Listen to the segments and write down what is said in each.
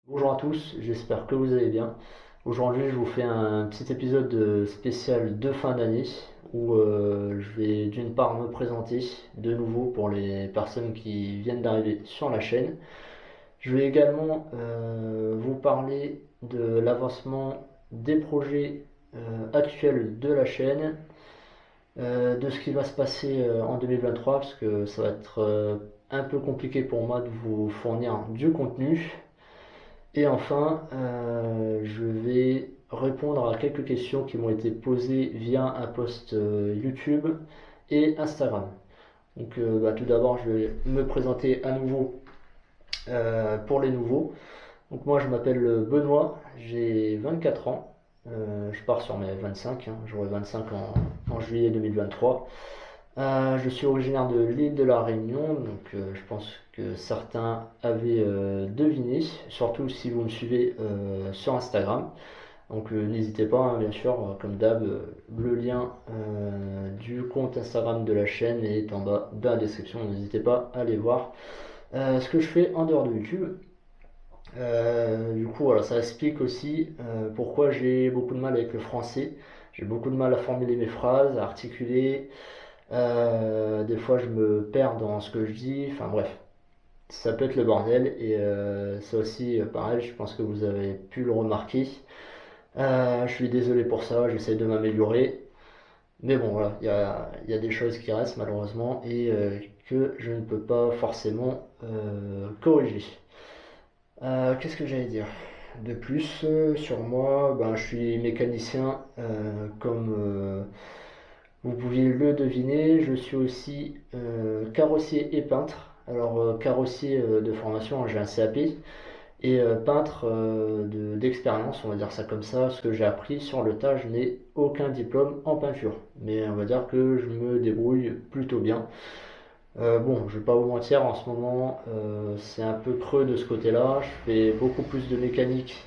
Bonjour à tous, j'espère que vous allez bien. Aujourd'hui, je vous fais un petit épisode spécial de fin d'année où je vais d'une part me présenter de nouveau pour les personnes qui viennent d'arriver sur la chaîne. Je vais également vous parler de l'avancement des projets actuels de la chaîne, de ce qui va se passer en 2023 parce que ça va être un peu compliqué pour moi de vous fournir du contenu. Et enfin, je vais répondre à quelques questions qui m'ont été posées via un post YouTube et Instagram. Donc tout d'abord, je vais me présenter à nouveau pour les nouveaux. Donc moi, je m'appelle Benoît, j'ai 24 ans. Je pars sur mes 25, hein, j'aurai 25 en juillet 2023. Je suis originaire de l'île de la Réunion, donc je pense que certains avaient deviné, surtout si vous me suivez sur Instagram. Donc n'hésitez pas, hein, bien sûr, comme d'hab, le lien du compte Instagram de la chaîne est en bas dans la description. N'hésitez pas à aller voir ce que je fais en dehors de YouTube. Du coup, voilà, ça explique aussi pourquoi j'ai beaucoup de mal avec le français. J'ai beaucoup de mal à formuler mes phrases, à articuler. Des fois, je me perds dans ce que je dis. Enfin bref, ça peut être le bordel. Et ça aussi, pareil, je pense que vous avez pu le remarquer. Je suis désolé pour ça, j'essaie de m'améliorer. Mais bon, voilà, il y a des choses qui restent malheureusement et que je ne peux pas forcément corriger. Qu'est-ce que j'allais dire de plus sur moi? Ben, je suis mécanicien comme vous pouviez le deviner. Je suis aussi carrossier et peintre. Alors carrossier de formation, j'ai un CAP et peintre d'expérience, on va dire ça comme ça. Ce que j'ai appris sur le tas, je n'ai aucun diplôme en peinture, mais on va dire que je me débrouille plutôt bien. Bon, je vais pas vous mentir, en ce moment, c'est un peu creux de ce côté-là. Je fais beaucoup plus de mécanique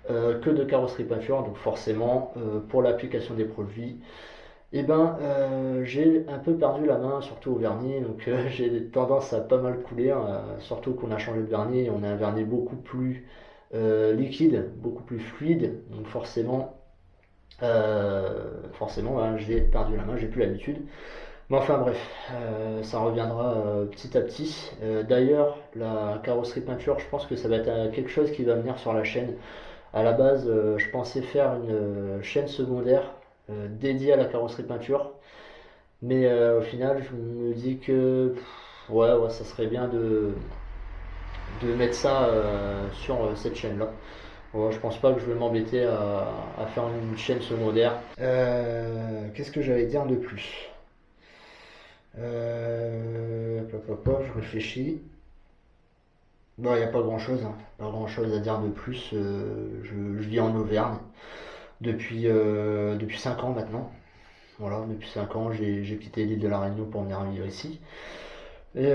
que de carrosserie peinture, donc forcément, pour l'application des produits, eh ben, j'ai un peu perdu la main, surtout au vernis, donc j'ai tendance à pas mal couler, hein, surtout qu'on a changé de vernis, on a un vernis beaucoup plus liquide, beaucoup plus fluide, donc forcément, hein, j'ai perdu la main, j'ai plus l'habitude. Mais enfin bref, ça reviendra petit à petit. D'ailleurs, la carrosserie peinture, je pense que ça va être quelque chose qui va venir sur la chaîne. À la base, je pensais faire une chaîne secondaire dédiée à la carrosserie peinture. Mais au final, je me dis que ouais, ça serait bien de mettre ça sur cette chaîne-là. Ouais, je pense pas que je vais m'embêter à faire une chaîne secondaire. Qu'est-ce que j'allais dire de plus? Je réfléchis. Bon, il n'y a pas grand-chose, hein. Pas grand-chose à dire de plus. Je vis en Auvergne depuis 5 ans maintenant. Voilà, depuis 5 ans, j'ai quitté l'île de la Réunion pour venir vivre ici. Et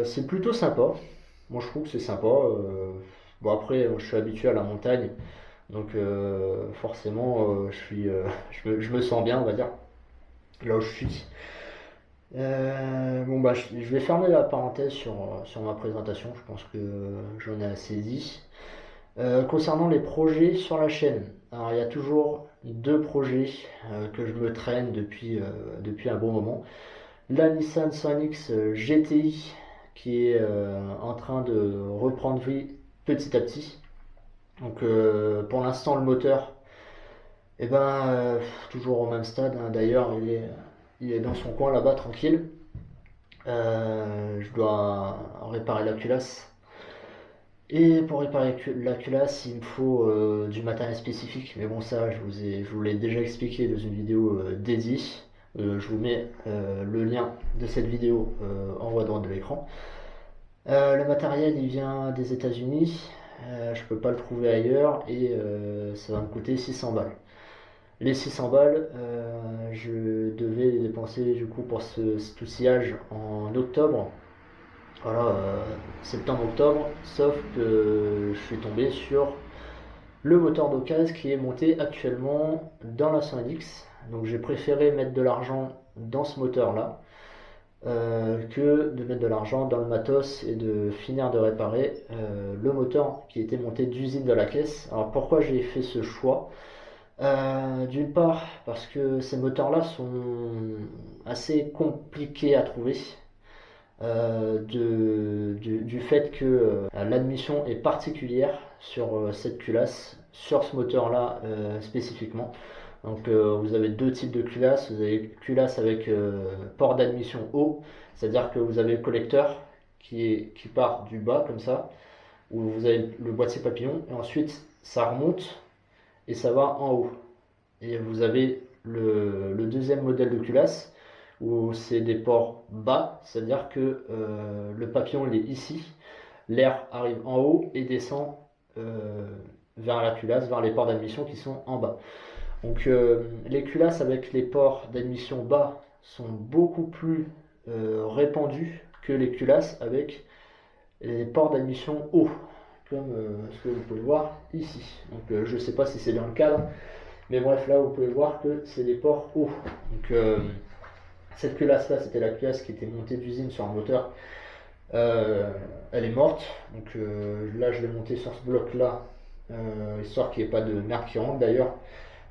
c'est plutôt sympa. Moi, je trouve que c'est sympa. Bon, après, moi, je suis habitué à la montagne. Donc, forcément, je me sens bien, on va dire, là où je suis. Bon, bah, je vais fermer la parenthèse sur ma présentation. Je pense que j'en ai assez dit. Concernant les projets sur la chaîne, alors il y a toujours deux projets que je me traîne depuis un bon moment. La Nissan Sunix GTI qui est en train de reprendre vie petit à petit. Donc pour l'instant le moteur, eh ben, toujours au même stade, hein. D'ailleurs il est dans son coin là-bas tranquille. Je dois réparer la culasse. Et pour réparer la culasse, il me faut du matériel spécifique. Mais bon, ça, je vous l'ai déjà expliqué dans une vidéo dédiée. Je vous mets le lien de cette vidéo en haut à droite de l'écran. Le matériel, il vient des États-Unis. Je peux pas le trouver ailleurs et ça va me coûter 600 balles. Les 600 balles, je devais les dépenser du coup pour cet outillage en octobre. Voilà, septembre-octobre, sauf que je suis tombé sur le moteur d'occasion qui est monté actuellement dans la 100X. Donc j'ai préféré mettre de l'argent dans ce moteur là. que de mettre de l'argent dans le matos et de finir de réparer le moteur qui était monté d'usine de la caisse. Alors pourquoi j'ai fait ce choix? D'une part parce que ces moteurs-là sont assez compliqués à trouver. Du fait que l'admission est particulière sur cette culasse, sur ce moteur-là spécifiquement. Donc vous avez deux types de culasses. Vous avez culasse avec port d'admission haut, c'est-à-dire que vous avez le collecteur qui part du bas comme ça, où vous avez le boîtier papillon, et ensuite ça remonte et ça va en haut. Et vous avez le deuxième modèle de culasse où c'est des ports bas, c'est-à-dire que le papillon il est ici, l'air arrive en haut et descend vers la culasse, vers les ports d'admission qui sont en bas. Donc les culasses avec les ports d'admission bas sont beaucoup plus répandus que les culasses avec les ports d'admission hauts, comme ce que vous pouvez voir ici. Donc je ne sais pas si c'est dans le cadre, mais bref, là vous pouvez voir que c'est des ports hauts. Donc cette culasse là, c'était la culasse qui était montée d'usine sur un moteur. Elle est morte, donc là je l'ai montée sur ce bloc là, histoire qu'il n'y ait pas de merde qui rentre. D'ailleurs,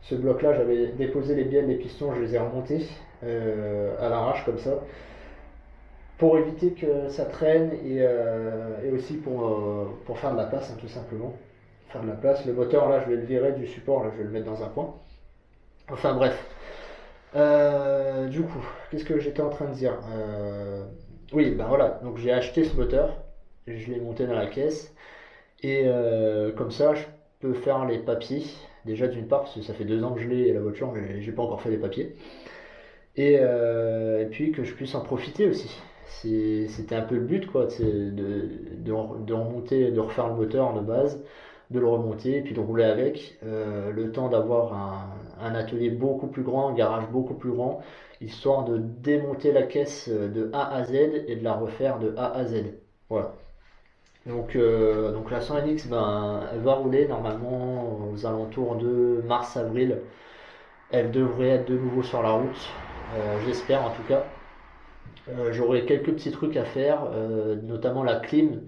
ce bloc là, j'avais déposé les bielles, les pistons, je les ai remontés à l'arrache comme ça, pour éviter que ça traîne et aussi pour faire de la place, hein, tout simplement. Faire de la place. Le moteur là, je vais le virer du support, là, je vais le mettre dans un coin. Enfin bref. Du coup, qu'est-ce que j'étais en train de dire? Oui, ben voilà, donc j'ai acheté ce moteur, je l'ai monté dans la caisse, et comme ça, je peux faire les papiers. Déjà d'une part, parce que ça fait 2 ans que je l'ai, la voiture, mais j'ai pas encore fait les papiers. Et puis que je puisse en profiter aussi. C'était un peu le but, quoi, de remonter, de refaire le moteur de base, de le remonter, et puis de rouler avec, le temps d'avoir un atelier beaucoup plus grand, un garage beaucoup plus grand, histoire de démonter la caisse de A à Z et de la refaire de A à Z. Voilà. Donc la 100NX, ben, elle va rouler normalement aux alentours de mars-avril. Elle devrait être de nouveau sur la route, j'espère en tout cas. J'aurai quelques petits trucs à faire, notamment la clim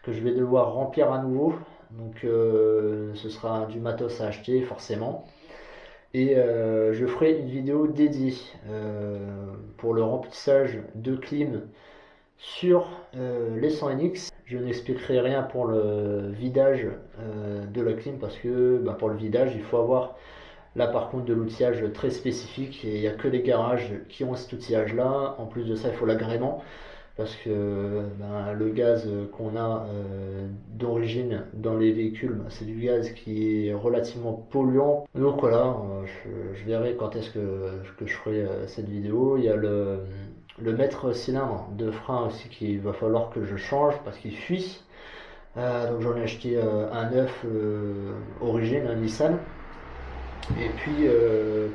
que je vais devoir remplir à nouveau. Donc ce sera du matos à acheter forcément. Et je ferai une vidéo dédiée pour le remplissage de clim sur les 100NX. Je n'expliquerai rien pour le vidage de la clim parce que pour le vidage il faut avoir là par contre de l'outillage très spécifique et il n'y a que les garages qui ont cet outillage là. En plus de ça il faut l'agrément parce que le gaz qu'on a d'origine dans les véhicules, c'est du gaz qui est relativement polluant. Donc voilà, je verrai quand est-ce que je ferai cette vidéo. Il y a le maître cylindre de frein aussi qu'il va falloir que je change parce qu'il fuit. Donc j'en ai acheté un neuf origine, un Nissan. Et puis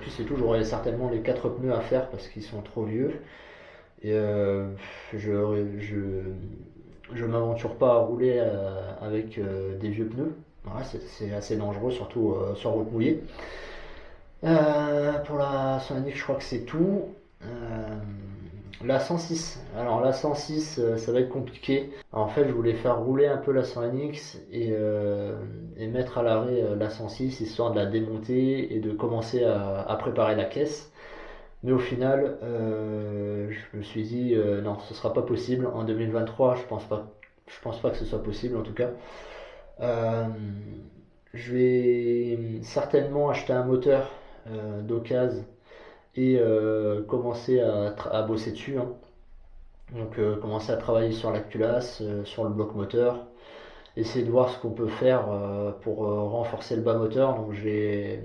c'est tout, j'aurai certainement les 4 pneus à faire parce qu'ils sont trop vieux. Et je m'aventure pas à rouler avec des vieux pneus. Ouais, c'est assez dangereux, surtout sur route mouillée. Pour la 100NX, je crois que c'est tout. La 106. Alors la 106, ça va être compliqué. Alors, en fait, je voulais faire rouler un peu la 100NX et mettre à l'arrêt la 106, histoire de la démonter et de commencer à préparer la caisse. Mais au final, je me suis dit non, ce sera pas possible en 2023. Je pense pas que ce soit possible en tout cas. Je vais certainement acheter un moteur d'occasion et commencer à bosser dessus, hein. Donc commencer à travailler sur la culasse, sur le bloc moteur, essayer de voir ce qu'on peut faire pour renforcer le bas moteur. Donc j'ai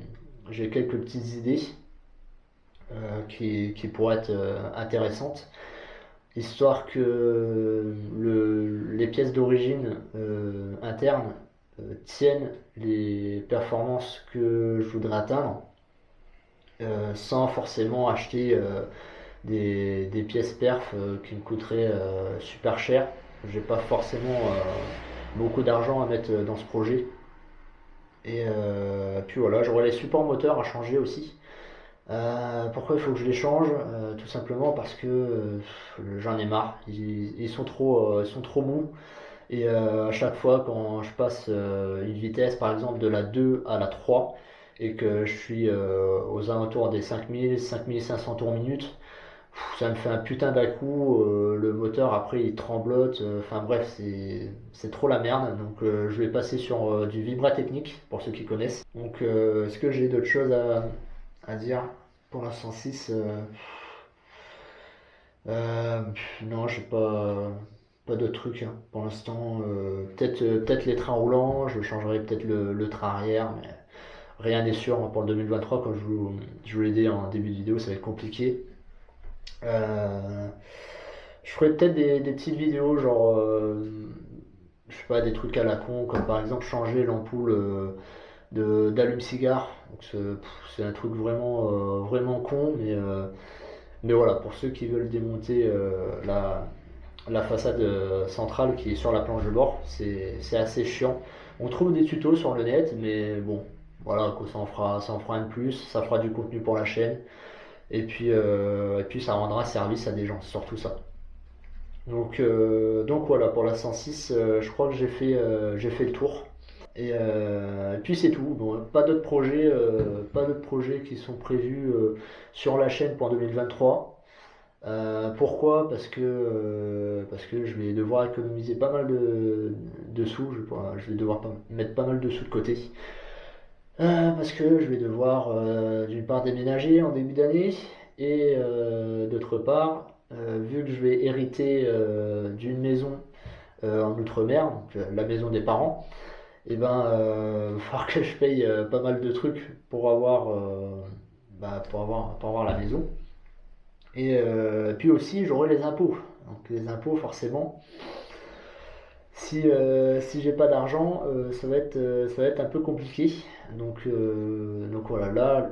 quelques petites idées qui pourraient être intéressantes, histoire que les pièces d'origine interne tiennent les performances que je voudrais atteindre, sans forcément acheter des pièces perf qui me coûteraient super cher. J'ai pas forcément beaucoup d'argent à mettre dans ce projet. Et puis voilà, j'aurai les supports moteurs à changer aussi. Pourquoi il faut que je les change? Tout simplement parce que j'en ai marre. Ils sont trop mous. Et à chaque fois, quand je passe une vitesse, par exemple de la 2 à la 3, et que je suis aux alentours des 5000, 5500 tours minute, ça me fait un putain d'à-coup. Le moteur, après, il tremblote. Enfin bref, c'est trop la merde. Donc je vais passer sur du Vibra Technique, pour ceux qui connaissent. Donc est-ce que j'ai d'autres choses à dire pour la 106? Non, j'ai pas d'autres trucs hein, pour l'instant. Peut-être les trains roulants, je changerai peut-être le train arrière, mais rien n'est sûr hein, pour le 2023. Comme je vous l'ai dit en début de vidéo, ça va être compliqué. Euh, je ferai peut-être des petites vidéos, genre, je sais pas, des trucs à la con, comme par exemple changer l'ampoule d'allume-cigare. Donc c'est un truc vraiment con, mais voilà, pour ceux qui veulent démonter la façade centrale qui est sur la planche de bord, c'est assez chiant. On trouve des tutos sur le net, mais bon, voilà, quoi, ça en fera un de plus, ça fera du contenu pour la chaîne, et puis ça rendra service à des gens, c'est surtout ça. Donc voilà, pour la 106, je crois que j'ai fait le tour. Et puis c'est tout. Bon, pas d'autres projets qui sont prévus sur la chaîne pour 2023. Pourquoi? Parce que je vais devoir économiser pas mal de sous. Je vais devoir mettre pas mal de sous de côté. Parce que je vais devoir d'une part déménager en début d'année et d'autre part, vu que je vais hériter d'une maison en Outre-mer, donc la maison des parents, et ben il va falloir que je paye pas mal de trucs pour pour avoir la maison. Et puis aussi j'aurai les impôts. Donc les impôts forcément. Si j'ai pas d'argent, ça va être un peu compliqué. Donc voilà, là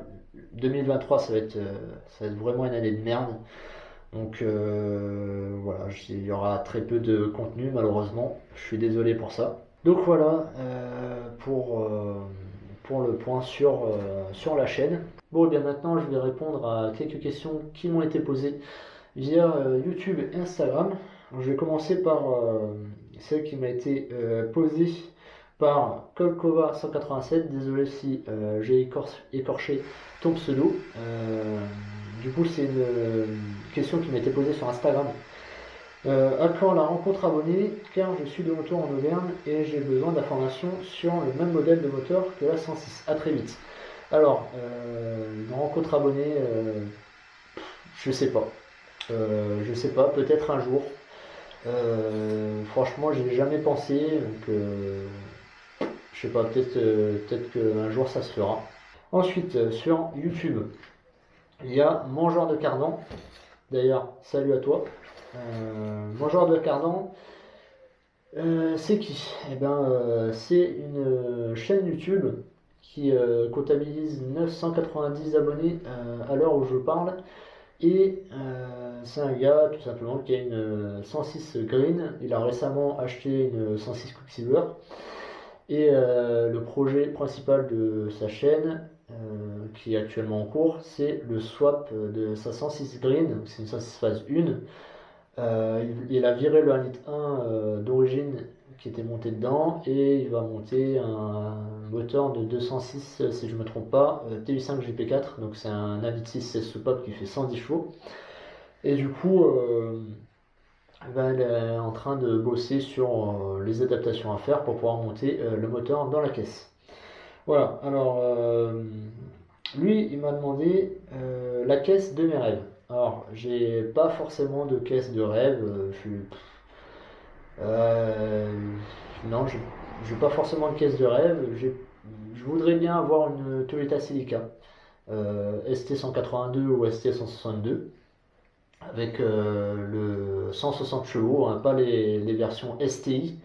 2023 ça va être vraiment une année de merde. Donc voilà, il y aura très peu de contenu malheureusement. Je suis désolé pour ça. Donc voilà pour le point sur la chaîne. Bon, et bien maintenant je vais répondre à quelques questions qui m'ont été posées via YouTube et Instagram. Donc, je vais commencer par celle qui m'a été posée par Kolkova187. Désolé si j'ai écorché ton pseudo. Du coup, c'est une question qui m'a été posée sur Instagram. À quand la rencontre abonnée, car je suis de retour en Auvergne et j'ai besoin d'informations sur le même modèle de moteur que la 106. A très vite. Alors, une rencontre abonnée, je sais pas, peut-être un jour. Franchement, j'y ai jamais pensé, donc je sais pas, peut-être qu'un jour ça se fera. Ensuite, sur YouTube, il y a Mangeur de Cardan. D'ailleurs, salut à toi. Mangeur de Cardan, c'est qui? Eh ben, c'est une chaîne YouTube qui comptabilise 990 abonnés à l'heure où je parle. Et c'est un gars tout simplement qui a une 106 Green. Il a récemment acheté une 106 Quicksilver. Et le projet principal de sa chaîne, qui est actuellement en cours, c'est le swap de sa 106 Green. C'est une 106 phase 1. Il a viré le 1.1 d'origine qui était monté dedans et il va monter un moteur de 206 si je ne me trompe pas, TU5 GP4, donc c'est un A26 16 soupape qui fait 110 chevaux. Et du coup, elle est en train de bosser sur les adaptations à faire pour pouvoir monter le moteur dans la caisse. Voilà, alors lui il m'a demandé la caisse de mes rêves. Alors, j'ai pas forcément de caisse de rêve. Euh, non, j'ai pas forcément de caisse de rêve. Je voudrais bien avoir une Toyota Celica ST182 ou ST162 avec le 160 chevaux, hein, pas les versions STI,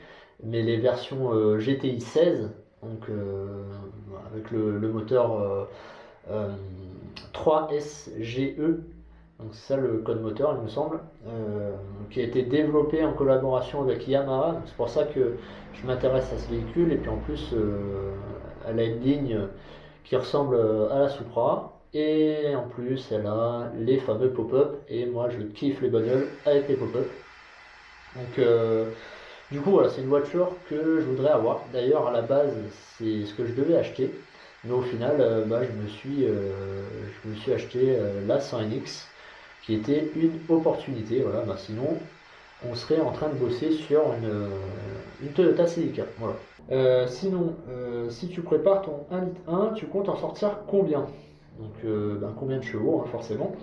mais les versions GTI 16, donc avec le moteur 3SGE. Donc c'est ça le code moteur, il me semble, qui a été développé en collaboration avec Yamaha. C'est pour ça que je m'intéresse à ce véhicule. Et puis en plus, elle a une ligne qui ressemble à la Supra. Et en plus, elle a les fameux pop-up. Et moi, je kiffe les bagnoles avec les pop-up. Donc, du coup, voilà, c'est une voiture que je voudrais avoir. D'ailleurs, à la base, c'est ce que je devais acheter. Mais au final, je me suis acheté la 100NX, qui était une opportunité. Voilà, sinon, on serait en train de bosser sur une Toyota Celica. Voilà. Sinon, si tu prépares ton 1,1 litre, tu comptes en sortir combien? Donc, combien de chevaux, hein, forcément.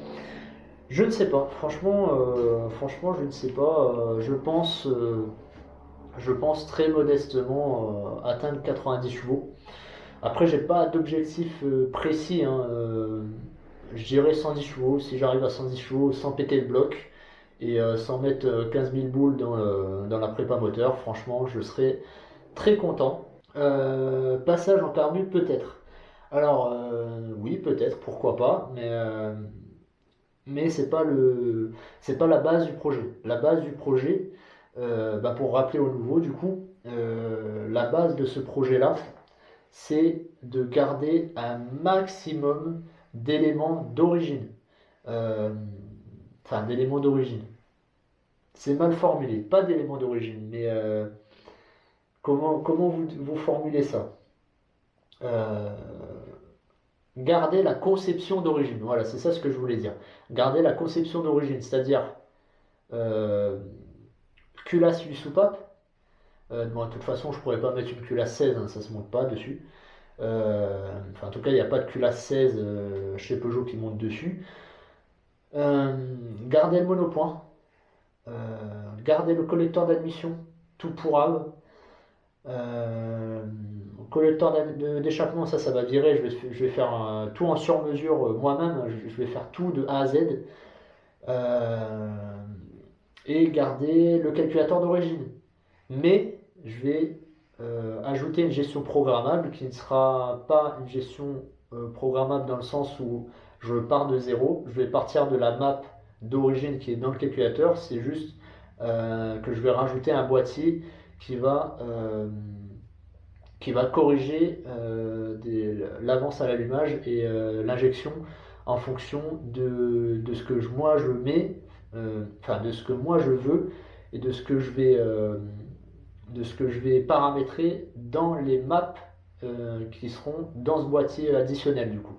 Je ne sais pas. Franchement, je ne sais pas. Je pense très modestement atteindre 90 chevaux. Après, j'ai pas d'objectif précis, hein. Je dirais 110 chevaux. Si j'arrive à 110 chevaux sans péter le bloc et sans mettre 15 000 boules dans la prépa moteur, franchement, je serais très content. Passage en carbu, peut-être. Alors, oui, peut-être, pourquoi pas, mais c'est pas la base du projet. La base du projet, pour rappeler au nouveau, du coup, la base de ce projet-là, c'est de garder un maximum d'éléments d'origine. Euh, d'éléments d'origine. C'est mal formulé, pas d'éléments d'origine, mais comment vous formulez ça? Euh, Garder la conception d'origine. Voilà, c'est ça ce que je voulais dire. Garder la conception d'origine, c'est-à-dire euh, culasse 8 soupapes. Bon, de toute façon, je pourrais pas mettre une culasse 16, hein, ça se monte pas dessus. En tout cas, il n'y a pas de culasse 16 chez Peugeot qui monte dessus. Garder le monopoint. Euh, Garder le collecteur d'admission, tout pourrave. Euh, Collecteur d'échappement, ça va virer. Je vais faire tout en sur-mesure moi-même. Je vais faire tout de A à Z. Euh, et garder le calculateur d'origine. Mais je vais ajouter une gestion programmable qui ne sera pas une gestion programmable dans le sens où je pars de zéro. Je vais partir de la map d'origine qui est dans le calculateur. C'est juste que je vais rajouter un boîtier qui va, euh, qui va corriger l'avance à l'allumage et l'injection en fonction de ce que moi je mets, de ce que moi je veux et de ce que je vais paramétrer dans les maps qui seront dans ce boîtier additionnel du coup.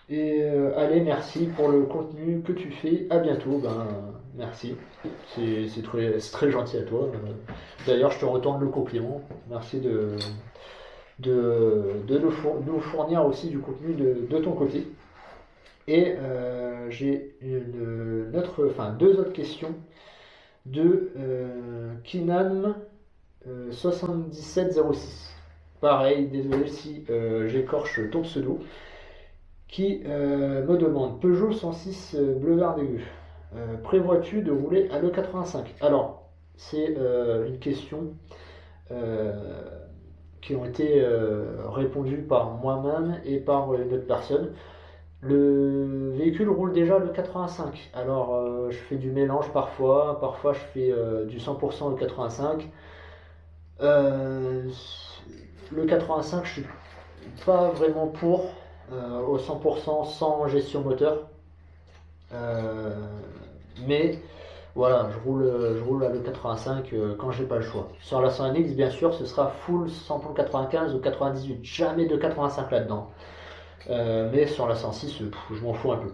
Allez, merci pour le contenu que tu fais. À bientôt. Merci. C'est très gentil à toi. D'ailleurs, je te retourne le compliment. Merci de nous fournir aussi du contenu de ton côté. Et j'ai deux autres questions de Kinan 7706. Pareil, désolé si j'écorche ton pseudo. Qui me demande Peugeot 106 bleu vert dégueu. Prévois-tu de rouler à l'E85? Alors, c'est une question qui ont été répondues par moi-même et par une autre personne. Le véhicule roule déjà le 85. Alors, je fais du mélange parfois je fais du 100% le 85. Le 85, je suis pas vraiment pour au 100% sans gestion moteur. Mais voilà, je roule à le 85 quand j'ai pas le choix. Sur la 100NX, bien sûr, ce sera full 100 95 ou 98, jamais de 85 là-dedans. Mais sur la 106, je m'en fous un peu.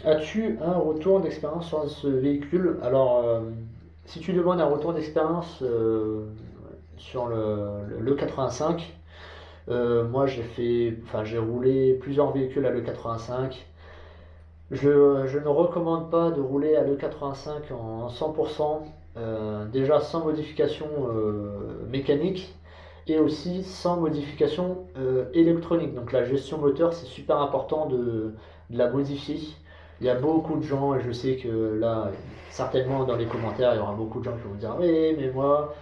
As-tu un retour d'expérience sur ce véhicule? Alors, si tu demandes un retour d'expérience sur le 85, moi j'ai roulé plusieurs véhicules à l'E85. Je ne recommande pas de rouler à l'E85 en 100%, déjà sans modification mécanique et aussi sans modification électronique. Donc la gestion moteur, c'est super important de la modifier. Il y a beaucoup de gens, et je sais que là, certainement dans les commentaires, il y aura beaucoup de gens qui vont dire oui, mais moi,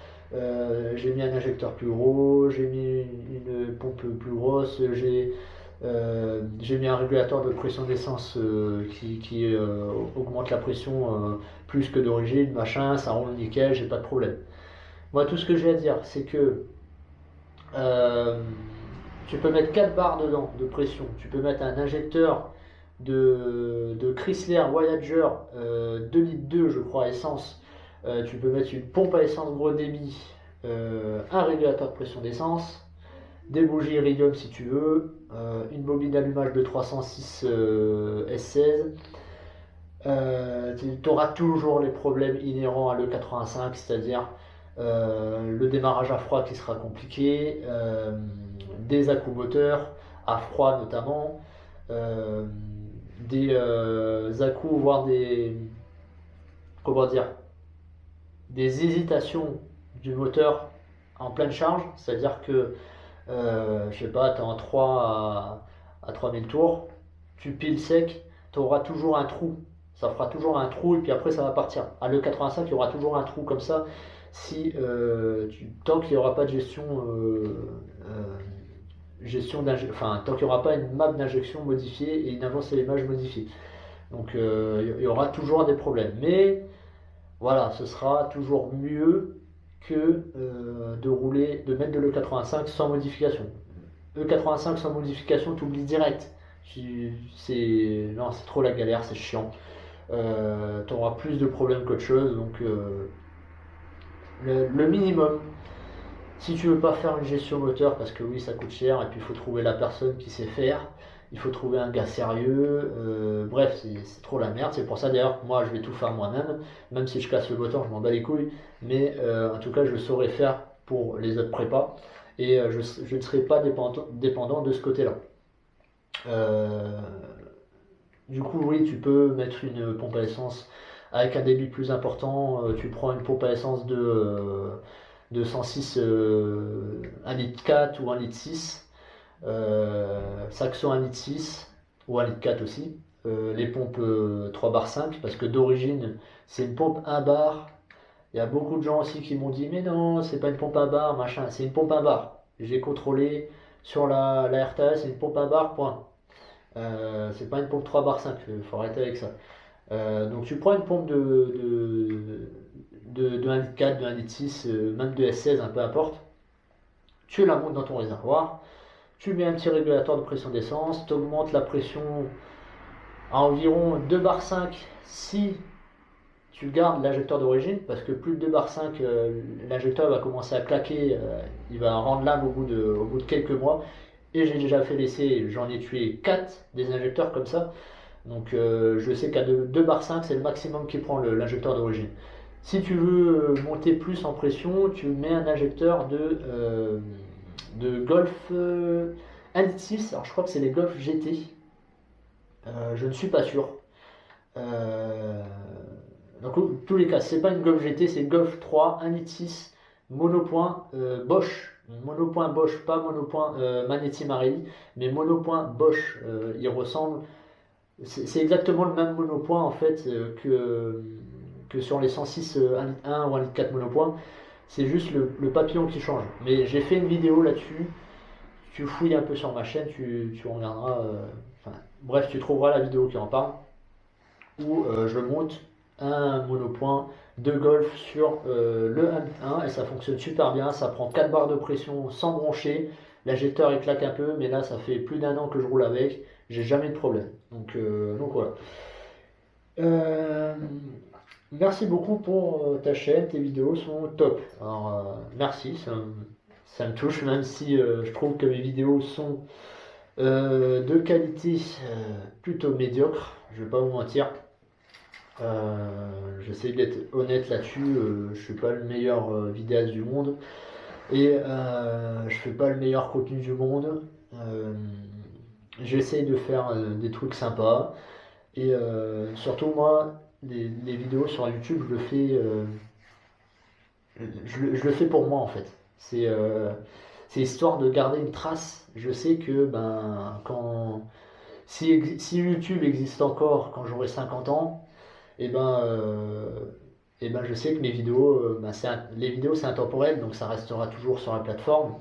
j'ai mis un injecteur plus gros, j'ai mis une pompe plus grosse, j'ai mis un régulateur de pression d'essence qui augmente la pression plus que d'origine, machin, ça roule nickel, j'ai pas de problème. Moi, tout ce que j'ai à dire, c'est que Euh, Tu peux mettre 4 barres dedans de pression. Tu peux mettre un injecteur de Chrysler Voyager 2 litres 2 je crois essence. Tu peux mettre une pompe à essence gros débit, un régulateur de pression d'essence, des bougies iridium si tu veux, une bobine d'allumage de 306 S16. Tu auras toujours les problèmes inhérents à l'E85, c'est-à-dire le démarrage à froid qui sera compliqué, des à-coups moteurs, à froid notamment, euh, des à-coups, voire des, comment dire, des hésitations du moteur en pleine charge, c'est-à-dire que, je sais pas, tu es en 3 à 3000 tours, tu piles sec, tu auras toujours un trou. Ça fera toujours un trou et puis après ça va partir. À l'E85, il y aura toujours un trou comme ça si tant qu'il n'y aura pas de enfin tant qu'il n'y aura pas une map d'injection modifiée et une avance à l'image modifiée. Donc il y aura toujours des problèmes. Mais voilà, ce sera toujours mieux que de mettre de l'E85 sans modification. E85 sans modification, tu oublies direct. Non, c'est trop la galère, c'est chiant. Tu auras plus de problèmes qu'autre chose. Donc le minimum, si tu veux pas faire une gestion moteur, parce que oui, ça coûte cher, et puis il faut trouver la personne qui sait faire, il faut trouver un gars sérieux, bref, c'est trop la merde. C'est pour ça d'ailleurs que moi je vais tout faire moi-même, même si je casse le moteur, je m'en bats les couilles, mais en tout cas je saurais faire pour les autres prépas, et je ne serai pas dépendant de ce côté-là. Euh, du coup, oui, tu peux mettre une pompe à essence avec un débit plus important. Tu prends une pompe à essence de 106, 1 litre 4 ou 1 litre 6. Saxo 1 litre 6 ou 1 litre 4 aussi. Les pompes 3 bar 5 parce que d'origine c'est une pompe 1 bar. Il y a beaucoup de gens aussi qui m'ont dit mais non, c'est pas une pompe 1 bar, machin, c'est une pompe 1 bar. J'ai contrôlé sur la RTA, c'est une pompe 1 bar, point. C'est pas une pompe 3 bar 5, faut arrêter avec ça. Donc tu prends une pompe de 1 litre 4, de 1 litre 6, même de S16, peu importe. Tu la montes dans ton réservoir, tu mets un petit régulateur de pression d'essence, tu augmentes la pression à environ 2 bar 5 si tu gardes l'injecteur d'origine, parce que plus de 2 bar 5, l'injecteur va commencer à claquer, il va rendre l'âme au bout de quelques mois. Et j'ai déjà fait l'essai, j'en ai tué 4 des injecteurs comme ça. Donc je sais qu'à 2 bar 5, c'est le maximum qui prend l'injecteur d'origine. Si tu veux monter plus en pression, tu mets un injecteur de Golf 1 litre 6. Alors je crois que c'est les Golf GT. Je ne suis pas sûr. Euh, dans tous les cas, c'est pas une Golf GT, c'est Golf 3, 1 litre 6, monopoint Bosch. Monopoint Bosch, pas monopoint Manetti Marelli, mais monopoint Bosch. Il ressemble. C'est exactement le même monopoint en fait que sur les 106 1 litre 1 ou 1 litre 4 monopoint. C'est juste le papillon qui change. Mais j'ai fait une vidéo là-dessus. Tu fouilles un peu sur ma chaîne, tu regarderas. Enfin, bref, tu trouveras la vidéo qui en parle. Où je monte un monopoint de golf sur le 1 et ça fonctionne super bien. Ça prend 4 barres de pression sans broncher. L'injecteur il claque un peu, mais là ça fait plus d'1 an que je roule avec. J'ai jamais de problème. Donc voilà. Euh, Merci beaucoup pour ta chaîne, tes vidéos sont top. Alors merci, ça me touche, même si je trouve que mes vidéos sont de qualité plutôt médiocre, je vais pas vous mentir. J'essaie d'être honnête là-dessus, je suis pas le meilleur vidéaste du monde et je fais pas le meilleur contenu du monde. J'essaie de faire des trucs sympas et surtout moi les vidéos sur YouTube je le fais pour moi en fait. C'est histoire de garder une trace. Je sais que ben si YouTube existe encore quand j'aurai 50 ans, et ben, je sais que mes vidéos, les vidéos c'est intemporel, donc ça restera toujours sur la plateforme.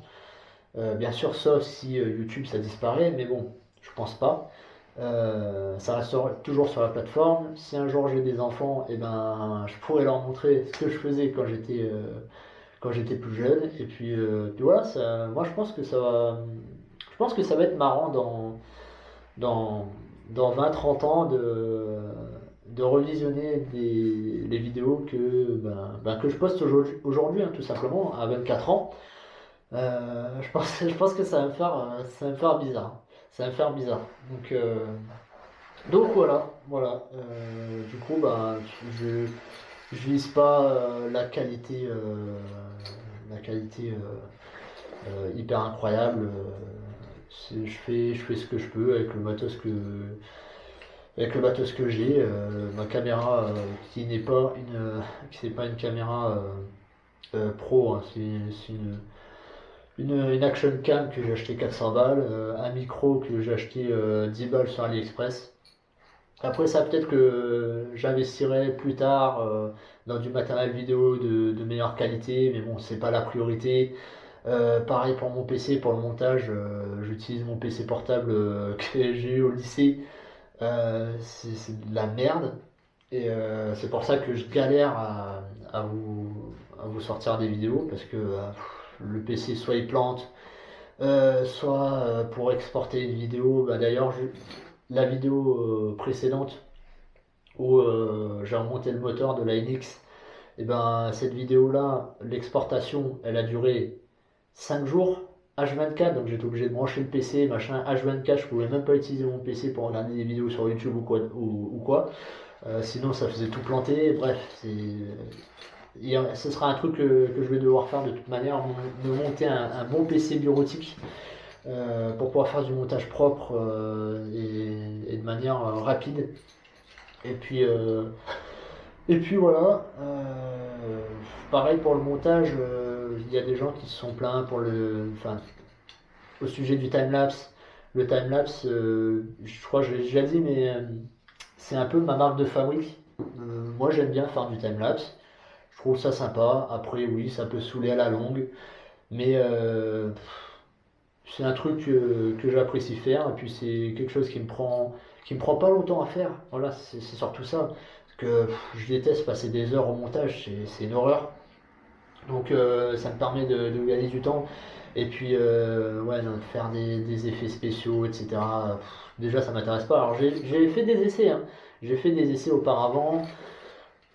Bien sûr, sauf si YouTube ça disparaît, mais bon, je pense pas. Ça restera toujours sur la plateforme. Si un jour j'ai des enfants, et ben, je pourrais leur montrer ce que je faisais quand j'étais plus jeune. Et puis voilà, moi je pense que ça va être marrant dans, dans 20-30 ans de revisionner les vidéos que je poste aujourd'hui, hein, tout simplement, à 24 ans. Je pense que ça va me faire bizarre. Ça va me faire bizarre. Donc voilà. Du coup, je, je vise pas la qualité hyper incroyable. Je fais ce que je peux avec le matos que j'ai. Ma caméra qui n'est pas une caméra pro, hein, c'est une action cam que j'ai acheté 400 balles, un micro que j'ai acheté 10 balles sur AliExpress. Après ça, peut-être que j'investirai plus tard dans du matériel vidéo de meilleure qualité, mais bon, c'est pas la priorité. Pareil pour mon PC, pour le montage, j'utilise mon PC portable que j'ai eu au lycée. C'est de la merde. Et c'est pour ça que je galère à vous sortir des vidéos, parce que le PC soit il plante, soit pour exporter une vidéo. D'ailleurs, la vidéo précédente où j'ai remonté le moteur de la NX, et cette vidéo là, l'exportation elle a duré 5 jours H24, donc j'étais obligé de brancher le PC machin H24, je pouvais même pas utiliser mon PC pour regarder des vidéos sur YouTube ou quoi. Sinon ça faisait tout planter. Bref, ce sera un truc que je vais devoir faire de toute manière, me monter un bon PC bureautique pour pouvoir faire du montage propre et de manière rapide. Et puis, euh, et puis voilà. Pareil pour le montage, il y a des gens qui se sont plaints enfin, au sujet du timelapse. Le timelapse, je crois que je l'ai déjà dit, mais c'est un peu ma marque de fabrique. Moi j'aime bien faire du timelapse. Je trouve ça sympa. Après, oui, ça peut saouler à la longue. Mais c'est un truc que j'apprécie faire. Et puis c'est quelque chose qui me prend pas longtemps à faire. Voilà, c'est surtout ça. Parce que je déteste passer des heures au montage. C'est une horreur. Donc ça me permet de gagner du temps. Et puis ouais, non, de faire des effets spéciaux, etc. Déjà, ça m'intéresse pas. Alors j'ai fait des essais, hein. J'ai fait des essais auparavant.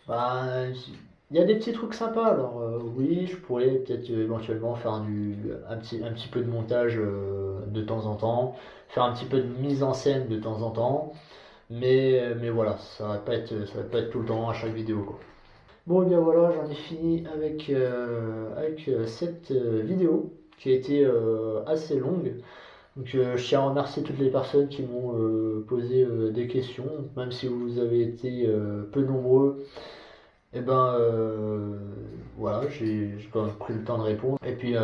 Bah, il y a des petits trucs sympas. Alors oui, je pourrais peut-être éventuellement faire un petit peu de montage de temps en temps, faire un petit peu de mise en scène de temps en temps. Mais voilà, ça va pas être tout le temps à chaque vidéo, quoi. Bon, et bien voilà, j'en ai fini avec cette vidéo qui a été assez longue. Donc je tiens à remercier toutes les personnes qui m'ont posé des questions, même si vous avez été peu nombreux. Et voilà, j'ai quand même pris le temps de répondre. Et puis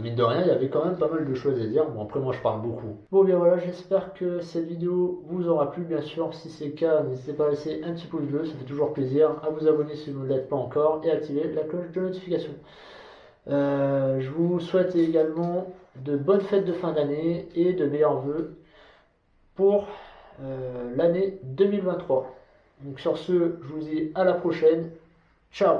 mine de rien, il y avait quand même pas mal de choses à dire. Bon, après moi je parle beaucoup. Bon, bien voilà, j'espère que cette vidéo vous aura plu. Bien sûr, si c'est le cas, n'hésitez pas à laisser un petit pouce bleu, ça fait toujours plaisir. À vous abonner si vous ne l'êtes pas encore et activer la cloche de notification. Je vous souhaite également de bonnes fêtes de fin d'année et de meilleurs vœux pour l'année 2023. Donc sur ce, je vous dis à la prochaine. Ciao!